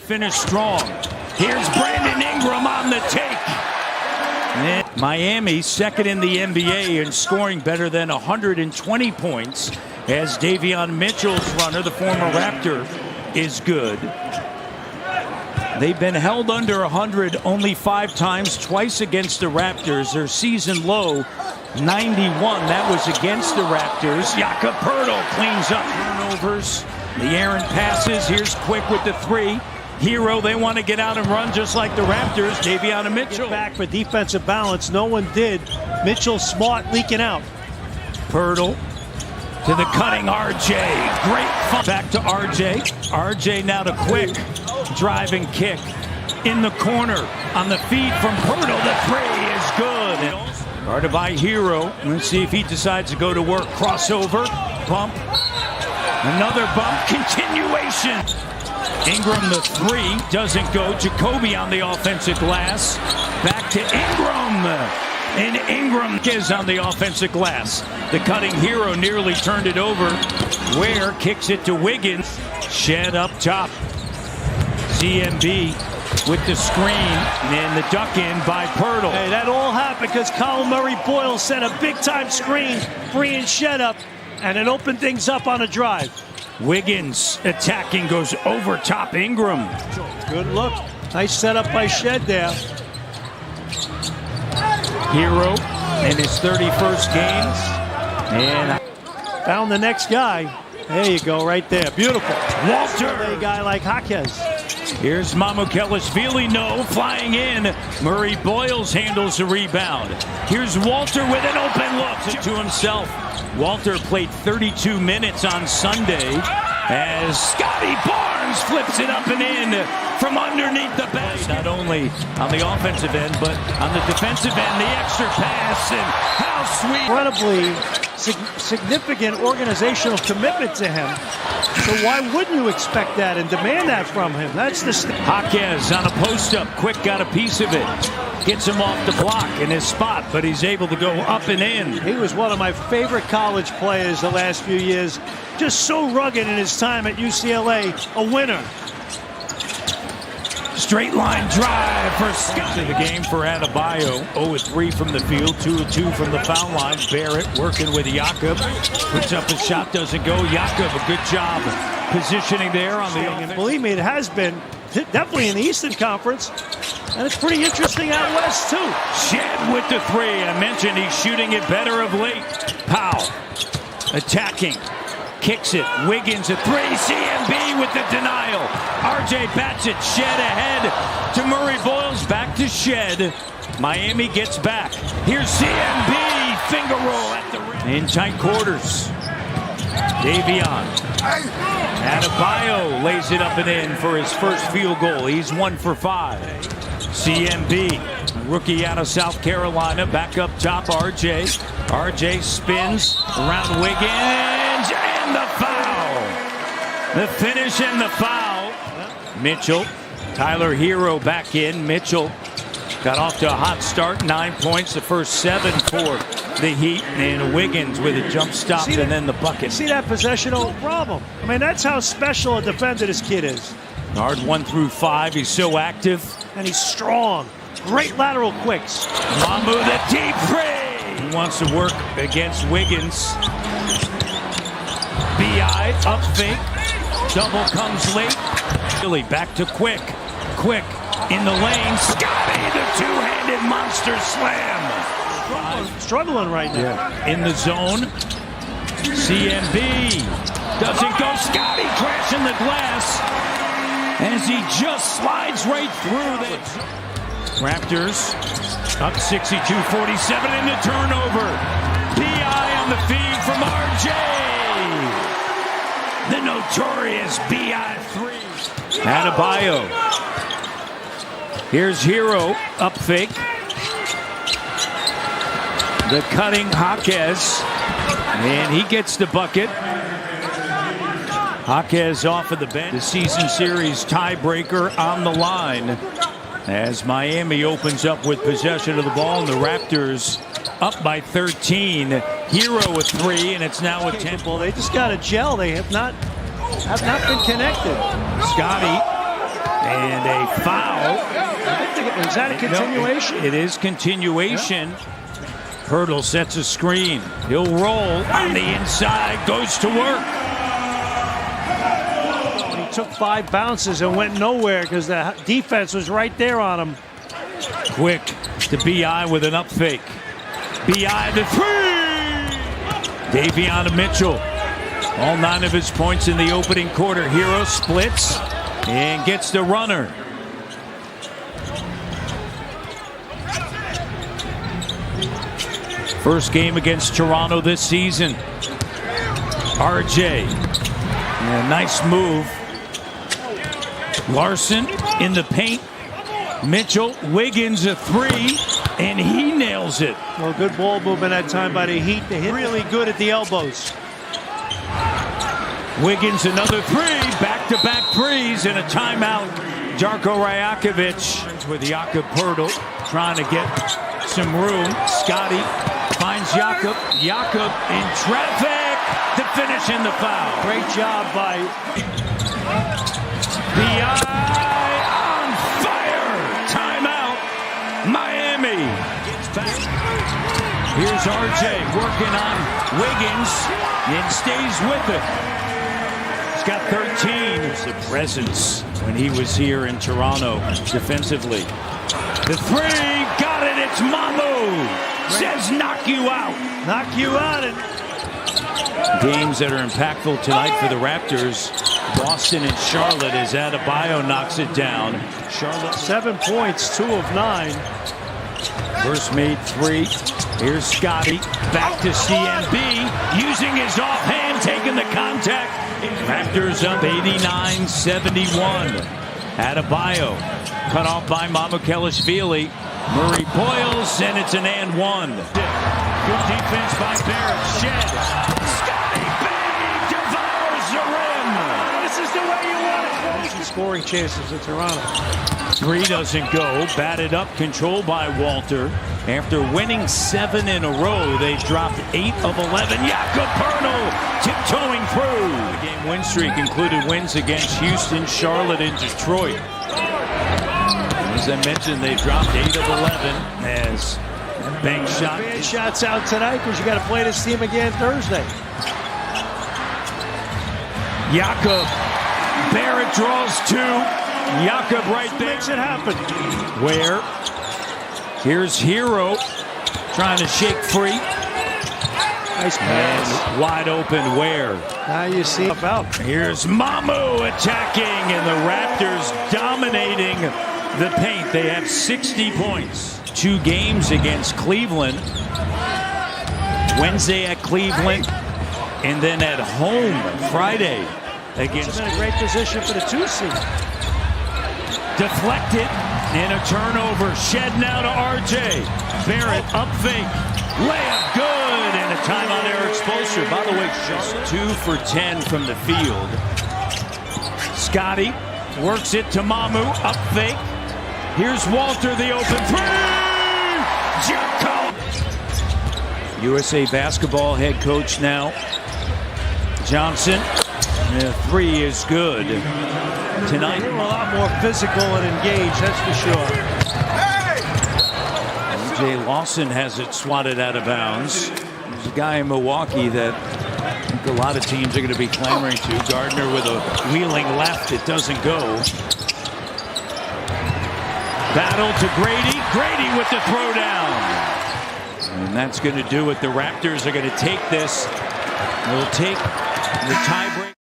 finish strong. Here's Brandon Ingram on the take. And Miami second in the NBA in scoring better than 120 points as Davion Mitchell's runner, the former Raptor, is good. They've been held under 100 only 5 times, twice against the Raptors. Their season low, 91. That was against the Raptors. Jakob Poeltl cleans up turnovers. The errant passes. Here's Quick with the 3. Hero, they want to get out and run just like the Raptors. Davion Mitchell. Back for defensive balance. No one did. Mitchell smart, leaking out. Poeltl to the cutting RJ. Great fun. Back to RJ. RJ now to Quick. Drive and kick. In the corner. On the feed from Poeltl. The 3 is good. Guarded by Hero. Let's see if he decides to go to work. Crossover. Bump. Another bump. Continuation. Ingram the 3 doesn't go. Jacoby on the offensive glass. Back to Ingram. And Ingram is on the offensive glass. The cutting Hero nearly turned it over. Ware kicks it to Wiggins. Shead up top. CMB with the screen. And the duck in by Poeltl. Hey, that all happened because Colin Murray-Boyle sent a big-time screen, freeing Shead up, and it opened things up on a drive. Wiggins attacking, goes over top Ingram. Good look. Nice setup by Shead there. Hero in his 31st game. And found the next guy. There you go, right there. Beautiful. Walter. A guy like Jaquez. Here's Mamukelashvili, no, flying in. Murray-Boyles handles the rebound. Here's Walter with an open look to himself. Walter played 32 minutes on Sunday as Scottie Barnes flips it up and in from underneath the basket. Not only on the offensive end, but on the defensive end, the extra pass, and how sweet. Incredibly significant organizational commitment to him. So why wouldn't you expect that and demand that from him? That's the Jaquez on a post-up. Quick got a piece of it. Gets him off the block in his spot, but he's able to go up and in. He was one of my favorite college players the last few years. Just so rugged in his time at UCLA. A winner. Straight line drive for Scottie. The game for Adebayo. 0-3 from the field, 2-2 from the foul line. Barrett working with Jakob. Puts up a shot, doesn't go. Jakob, a good job positioning there on the offense. And believe me, it has been definitely in the Eastern Conference. And it's pretty interesting out west, too. Shead with the 3. I mentioned he's shooting it better of late. Powell attacking. Kicks it. Wiggins a 3. CMB with the denial. RJ bats it. Shead ahead to Murray-Boyles. Back to Shead. Miami gets back. Here's CMB. Finger roll at the rim. In tight quarters. Davion. Adebayo lays it up and in for his first field goal. He's 1 for 5. CMB, rookie out of South Carolina, back up top, RJ. RJ spins around Wiggins, and the foul. The finish and the foul. Mitchell, Tyler Hero back in. Mitchell got off to a hot start, 9 points, the first 7 for the Heat, and Wiggins with a jump stop and then the bucket. See that possession? No problem. I mean, that's how special a defender this kid is. Guard 1 through 5, he's so active. And he's strong. Great lateral quicks. Mambu the deep 3. He wants to work against Wiggins. B.I. up fake. Double comes late. Billy back to Quick. Quick in the lane. Scottie, the two-handed monster slam. Struggling right now. Yeah. In the zone. CMB doesn't go. Scottie crashing the glass as he just slides right through it. Raptors up 62-47 in the turnover. B.I. on the feed from RJ. The notorious B.I. 3. Adebayo. Here's Hero up fake. The cutting Jaquez. And he gets the bucket. Jaquez off of the bench. The season series tiebreaker on the line as Miami opens up with possession of the ball, and the Raptors up by 13. Hero with 3, and it's now a 10. They just got to gel. They have not been connected. Scottie And a foul. Is that a continuation? No, it is continuation. Poeltl sets a screen. He'll roll on the inside, goes to work. He took 5 bounces and went nowhere because the defense was right there on him. Quick to B.I. with an up fake. B.I. the 3! Davion Mitchell. All 9 of his points in the opening quarter. Hero splits and gets the runner. First game against Toronto this season. RJ. Yeah, nice move. Larson in the paint. Mitchell, Wiggins a 3, and he nails it. Well, good ball movement that time by the Heat. They hit really good at the elbows. Wiggins another 3, back-to-back threes, and a timeout. Darko Rajakovic with Jakob Poeltl trying to get some room. Scottie finds Jakob. Jakob in traffic to finish in the foul. Great job by B.I. on fire. Timeout. Miami gets back. Here's RJ working on Wiggins and stays with it. He's got 13. It's a presence when he was here in Toronto defensively. The 3, got it. It's Mamu. Says knock you out. knock you out. And games that are impactful tonight for the Raptors. Boston and Charlotte as Adebayo knocks it down. Charlotte 7 points, 2 of 9. First made 3. Here's Scottie. Back to CMB. Using his offhand, taking the contact. Raptors up 89-71. Adebayo cut off by Mamukelashvili. Murray Boyles, and it's an and one. Good defense by Barrett. Shead. Scottie Barnes devours the rim. This is the way you want it. Some scoring chances in Toronto. 3 doesn't go. Batted up, controlled by Walter. After winning 7 in a row, they dropped 8 of 11. Jakob Poeltl tiptoeing through. The game win streak included wins against Houston, Charlotte, and Detroit. As I mentioned, they dropped 8 of 11 as bank shot. Bad shots out tonight because you got to play this team again Thursday. Jakob. Barrett draws 2. Jakob right there. Makes it happen. Where? Here's Hero trying to shake free. Nice pass. And wide open Where? Now you see out. Here's Mamu attacking, and the Raptors dominating the paint. They have 60 points. 2 games against Cleveland. Wednesday at Cleveland, and then at home Friday against. It's in a great position for the 2 seed. Deflected, and a turnover. Shead now to RJ. Barrett up fake. Layup good, and a timeout Eric Spoelstra. By the way, just 2 for 10 from the field. Scottie works it to Mamu. Up fake. Here's Walter, the open 3. Jakob. USA Basketball head coach now. Johnson. The 3 is good. Tonight, a lot more physical and engaged, that's for sure. Jay Lawson has it swatted out of bounds. There's a guy in Milwaukee that I think a lot of teams are going to be clamoring to. Gardner with a wheeling left. It doesn't go. Battle to Grady. Grady with the throwdown. And that's going to do it. The Raptors are going to take this. They'll take the tiebreak.